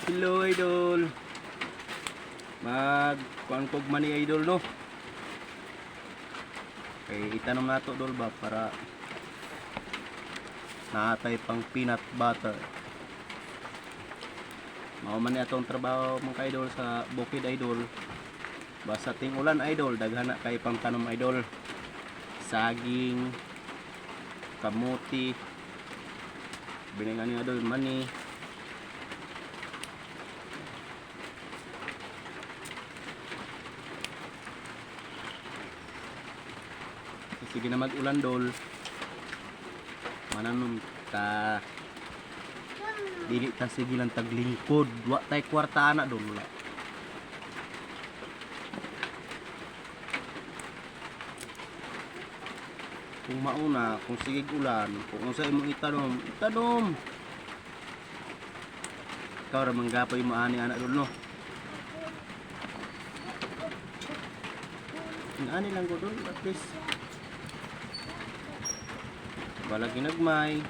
Hello idol. Kuan kog mani idol no. Kay itanong nato dol ba para naatay pang peanut butter. Mao man ni atong trabaho mga idol sa bukid idol. Basta ting ulan idol, daghan na kay pang tanom idol. Saging, kamuti, biningan ni idol mani. Sige na mag-ulan dol. Mananom ta. Dili ta sige lang taglingkod. Wa tay kwarta ana dol wala. Kung mauna, kung sige ulan, kung sa imong itanom, itanom. Ikaw ra manggapoy mo ani anak dol no. Ani lang ko dol at least. Wala ginagmay.